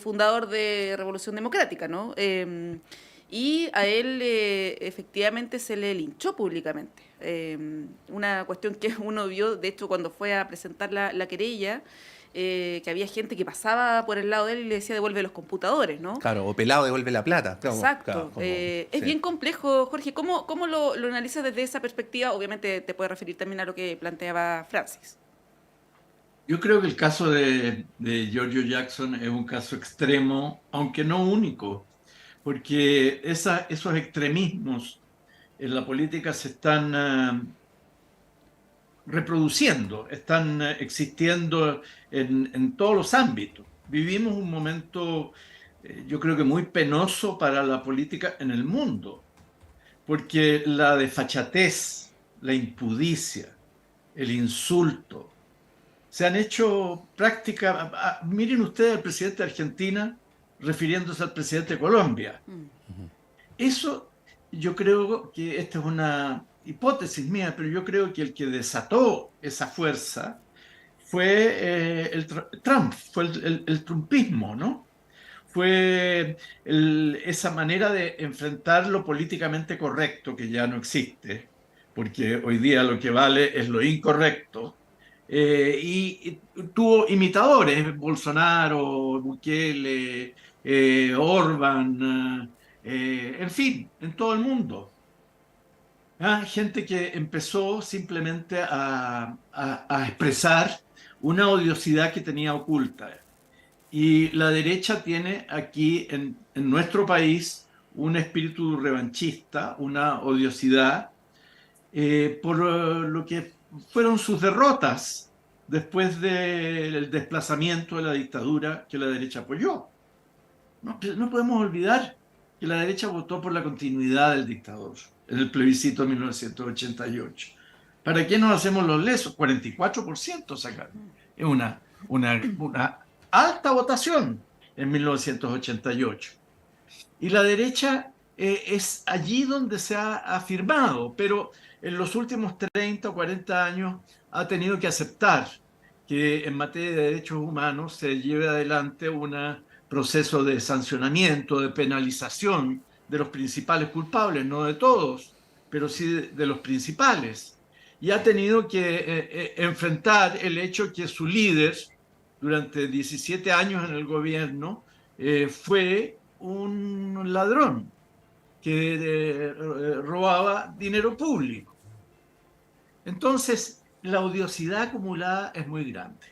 fundador de Revolución Democrática, ¿no? Y a él efectivamente se le linchó públicamente. Una cuestión que uno vio, de hecho, cuando fue a presentar la querella, que había gente que pasaba por el lado de él y le decía devuelve los computadores, ¿no? Claro, o pelado devuelve la plata. Exacto. Claro, Es sí. bien complejo, Jorge. ¿Cómo lo analizas desde esa perspectiva? Obviamente te puedes referir también a lo que planteaba Francis. Yo creo que el caso de Giorgio Jackson es un caso extremo, aunque no único, porque esos extremismos en la política se están reproduciendo, están existiendo en todos los ámbitos. Vivimos un momento, yo creo que muy penoso para la política en el mundo, porque la desfachatez, la impudicia, el insulto, se han hecho práctica. Miren ustedes al presidente de Argentina refiriéndose al presidente de Colombia. Eso, yo creo que esta es una hipótesis mía, pero yo creo que el que desató esa fuerza fue Trump, fue el trumpismo, ¿no? Fue esa manera de enfrentar lo políticamente correcto, que ya no existe, porque hoy día lo que vale es lo incorrecto. Y tuvo imitadores, Bolsonaro, Bukele, Orban, en fin, en todo el mundo. Gente que empezó simplemente a expresar una odiosidad que tenía oculta. Y la derecha tiene aquí en nuestro país un espíritu revanchista, una odiosidad por lo que fueron sus derrotas después del desplazamiento de la dictadura que la derecha apoyó. No podemos olvidar que la derecha votó por la continuidad del dictador en el plebiscito de 1988. ¿Para qué nos hacemos los lesos? 44% sacaron. Es una alta votación en 1988. Y la derecha es allí donde se ha afirmado, pero en los últimos 30 o 40 años ha tenido que aceptar que en materia de derechos humanos se lleve adelante un proceso de sancionamiento, de penalización de los principales culpables, no de todos, pero sí de los principales. Y ha tenido que enfrentar el hecho que su líder, durante 17 años en el gobierno, fue un ladrón que robaba dinero público. Entonces, la odiosidad acumulada es muy grande.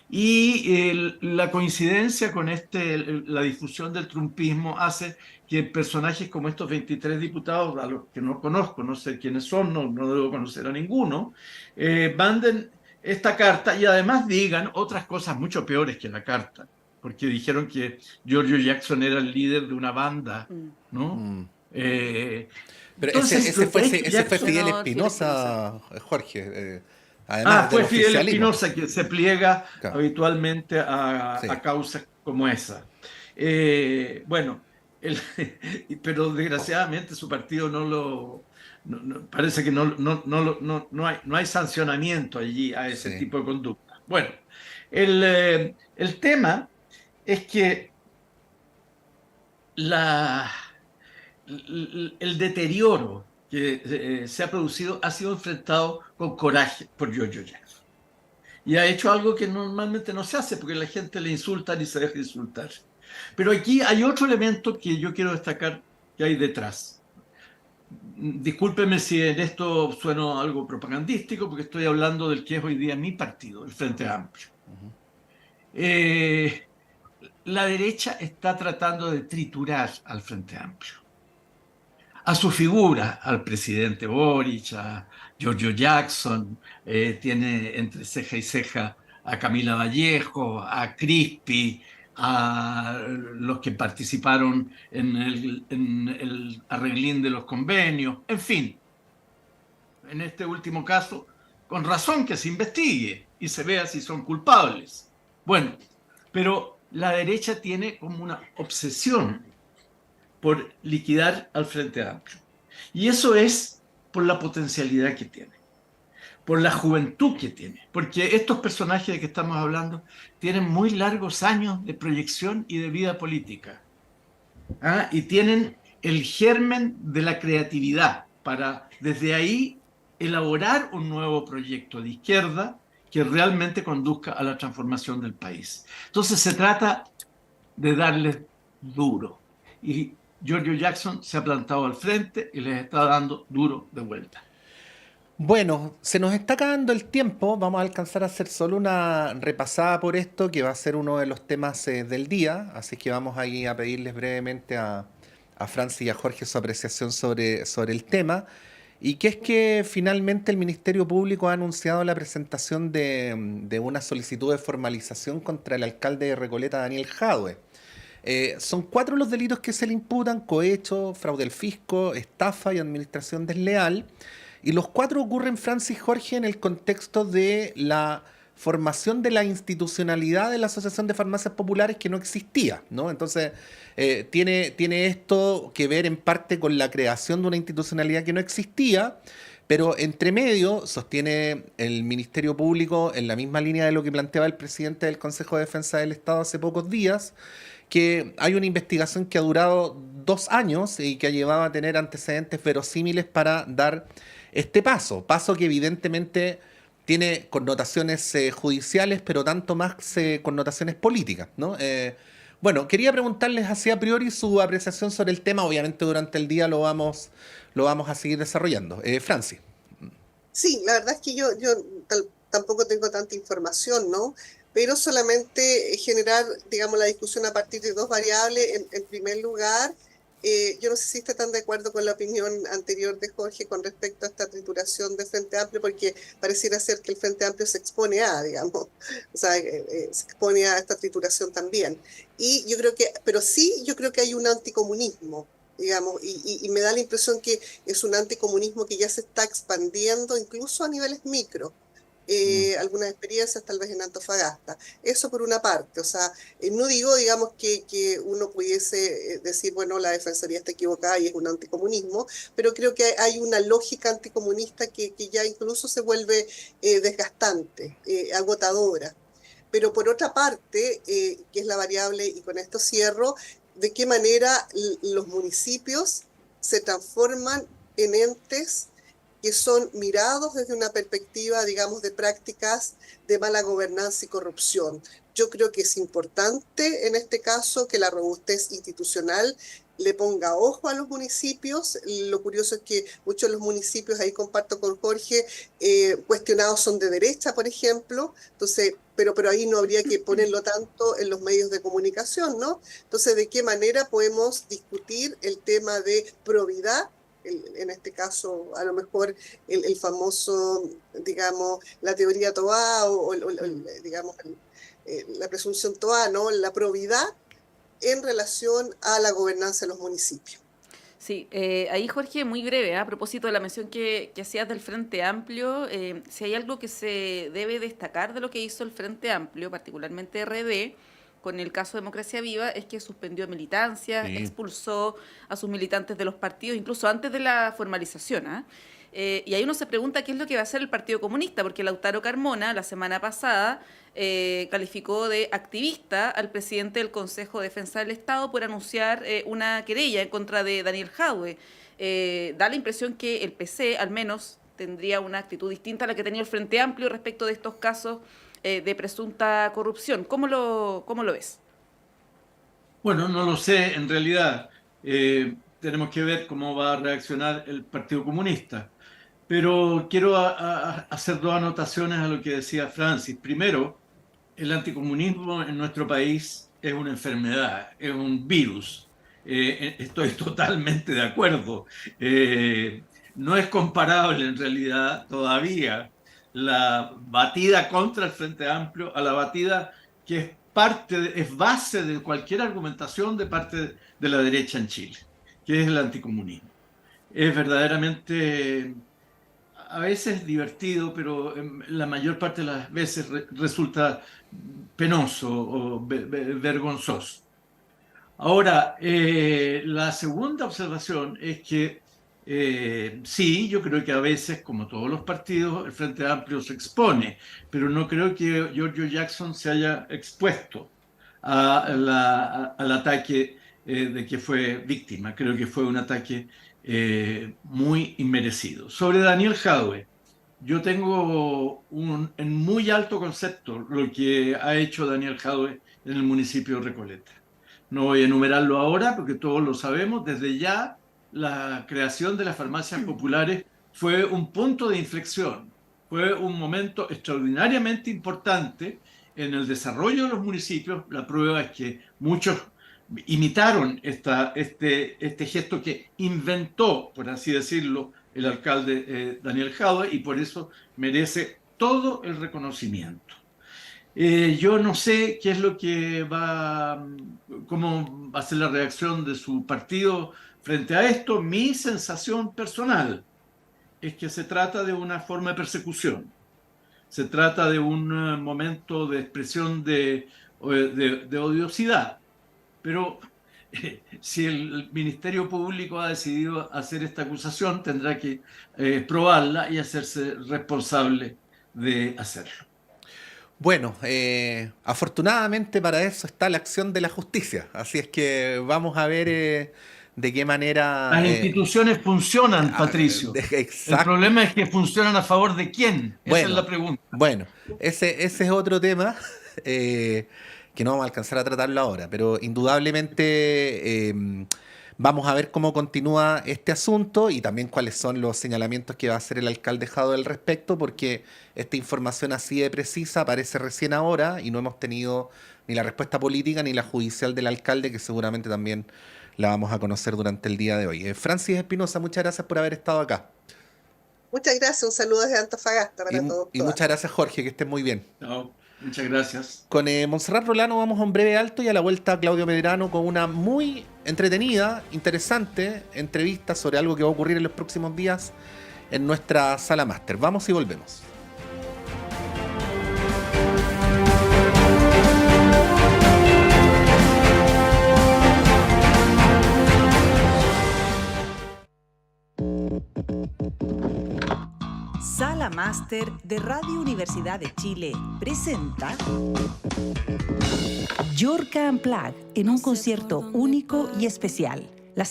Y la coincidencia con la difusión del trumpismo hace que personajes como estos 23 diputados, a los que no conozco, no sé quiénes son, no debo conocer a ninguno, manden esta carta y además digan otras cosas mucho peores que la carta, porque dijeron que Giorgio Jackson era el líder de una banda, ¿no? Pero Entonces, ese fue Fidel No, Espinosa, Jorge. Además fue del Fidel oficialismo. Espinosa que se pliega Claro. habitualmente Sí. a causas como esa. Bueno, pero desgraciadamente su partido parece que no hay sancionamiento allí a ese Sí. tipo de conducta. Bueno, el tema es que el deterioro que se ha producido ha sido enfrentado con coraje por Giorgio Jackson. Y ha hecho algo que normalmente no se hace, porque la gente le insulta y se deja insultar. Pero aquí hay otro elemento que yo quiero destacar que hay detrás. Discúlpeme si en esto sueno algo propagandístico, porque estoy hablando del que es hoy día mi partido, el Frente Amplio. La derecha está tratando de triturar al Frente Amplio, a su figura, al presidente Boric, a Giorgio Jackson, tiene entre ceja y ceja a Camila Vallejo, a Crispi, a los que participaron en el arreglín de los convenios, en fin, en este último caso, con razón que se investigue y se vea si son culpables. Bueno, pero la derecha tiene como una obsesión por liquidar al Frente Amplio. Y eso es por la potencialidad que tiene, por la juventud que tiene, porque estos personajes de que estamos hablando tienen muy largos años de proyección y de vida política. Y tienen el germen de la creatividad para desde ahí elaborar un nuevo proyecto de izquierda que realmente conduzca a la transformación del país. Entonces se trata de darles duro. Y Giorgio Jackson se ha plantado al frente y les está dando duro de vuelta. Bueno, se nos está acabando el tiempo. Vamos a alcanzar a hacer solo una repasada por esto, que va a ser uno de los temas del día. Así que vamos ahí a pedirles brevemente a Francis y a Jorge su apreciación sobre el tema. Y que es que finalmente el Ministerio Público ha anunciado la presentación de una solicitud de formalización contra el alcalde de Recoleta, Daniel Jadue. Son 4 los delitos que se le imputan: cohecho, fraude al fisco, estafa y administración desleal. Y los 4 ocurren, Francis, Jorge, en el contexto de la formación de la institucionalidad de la Asociación de Farmacias Populares, que no existía, ¿no? Entonces, tiene esto que ver en parte con la creación de una institucionalidad que no existía, pero entre medio sostiene el Ministerio Público, en la misma línea de lo que planteaba el presidente del Consejo de Defensa del Estado hace pocos días, que hay una investigación que ha durado 2 años y que ha llevado a tener antecedentes verosímiles para dar este paso que evidentemente tiene connotaciones judiciales, pero tanto más connotaciones políticas, ¿no? Bueno, quería preguntarles así a priori su apreciación sobre el tema. Obviamente durante el día lo vamos a seguir desarrollando. Franci. Sí, la verdad es que tampoco tengo tanta información, ¿no? Pero solamente generar, digamos, la discusión a partir de dos variables. En primer lugar, yo no sé si está tan de acuerdo con la opinión anterior de Jorge con respecto a esta trituración del Frente Amplio, porque pareciera ser que el Frente Amplio se expone digamos, o sea, se expone a esta trituración también. Y yo creo yo creo que hay un anticomunismo, digamos, y me da la impresión que es un anticomunismo que ya se está expandiendo incluso a niveles micro. Algunas experiencias tal vez en Antofagasta. Eso por una parte, o sea, no digo, digamos, que uno pudiese decir, bueno, la Defensoría está equivocada y es un anticomunismo, pero creo que hay una lógica anticomunista que ya incluso se vuelve desgastante, agotadora. Pero por otra parte, que es la variable, y con esto cierro, de qué manera los municipios se transforman en entes que son mirados desde una perspectiva, digamos, de prácticas de mala gobernanza y corrupción. Yo creo que es importante en este caso que la robustez institucional le ponga ojo a los municipios. Lo curioso es que muchos de los municipios, ahí comparto con Jorge, cuestionados son de derecha, por ejemplo, entonces, pero ahí no habría que ponerlo tanto en los medios de comunicación, ¿no? Entonces, ¿de qué manera podemos discutir el tema de probidad? En este caso, a lo mejor el famoso, digamos, la teoría Toá digamos, la presunción Toá, ¿no? La probidad en relación a la gobernanza de los municipios. Sí, ahí Jorge, muy breve, a propósito de la mención que hacías del Frente Amplio, si hay algo que se debe destacar de lo que hizo el Frente Amplio, particularmente RD, con el caso Democracia Viva, es que suspendió militancia, expulsó a sus militantes de los partidos, incluso antes de la formalización. Y ahí uno se pregunta qué es lo que va a hacer el Partido Comunista, porque Lautaro Carmona, la semana pasada, calificó de activista al presidente del Consejo de Defensa del Estado por anunciar una querella en contra de Daniel Jadwe. Da la impresión que el PC, al menos, tendría una actitud distinta a la que tenía el Frente Amplio respecto de estos casos de presunta corrupción. ¿Cómo lo ves? Bueno, no lo sé, en realidad. Tenemos que ver cómo va a reaccionar el Partido Comunista. Pero quiero hacer dos anotaciones a lo que decía Francis. Primero, el anticomunismo en nuestro país es una enfermedad, es un virus. Estoy totalmente de acuerdo. No es comparable en realidad todavía la batida contra el Frente Amplio a la batida que es base de cualquier argumentación de parte de la derecha en Chile, que es el anticomunismo. Es verdaderamente a veces divertido, pero la mayor parte de las veces resulta penoso o vergonzoso. Ahora, la segunda observación es que sí, yo creo que a veces, como todos los partidos, el Frente Amplio se expone, pero no creo que Giorgio Jackson se haya expuesto al ataque de que fue víctima. Creo que fue un ataque muy inmerecido. Sobre Daniel Jadwe, yo tengo en muy alto concepto lo que ha hecho Daniel Jadwe en el municipio de Recoleta. No voy a enumerarlo ahora porque todos lo sabemos. Desde ya la creación de las farmacias populares fue un punto de inflexión, fue un momento extraordinariamente importante en el desarrollo de los municipios. La prueba es que muchos imitaron este gesto que inventó, por así decirlo, el alcalde Daniel Jadwe, y por eso merece todo el reconocimiento. Yo no sé qué es lo que cómo va a ser la reacción de su partido frente a esto. Mi sensación personal es que se trata de una forma de persecución. Se trata de un momento de expresión de odiosidad. Pero si el Ministerio Público ha decidido hacer esta acusación, tendrá que probarla y hacerse responsable de hacerlo. Bueno, afortunadamente para eso está la acción de la justicia, así es que vamos a ver de qué manera... Las instituciones funcionan, Patricio. El problema es que funcionan a favor de quién. Esa es la pregunta. Bueno, ese es otro tema que no vamos a alcanzar a tratarlo ahora, pero indudablemente vamos a ver cómo continúa este asunto y también cuáles son los señalamientos que va a hacer el alcalde Jadwe al respecto, porque esta información así de precisa aparece recién ahora y no hemos tenido ni la respuesta política ni la judicial del alcalde, que seguramente también la vamos a conocer durante el día de hoy. Francis Espinosa, muchas gracias por haber estado acá. Muchas gracias, un saludo desde Antofagasta para todos. Y muchas gracias, Jorge, que estés muy bien. No, muchas gracias. Con Montserrat Rolano vamos a un breve alto y a la vuelta Claudio Medrano con una muy entretenida, interesante entrevista sobre algo que va a ocurrir en los próximos días en nuestra sala máster. Vamos y volvemos. Sala Máster de Radio Universidad de Chile presenta Yorka Unplugged en un concierto único y especial.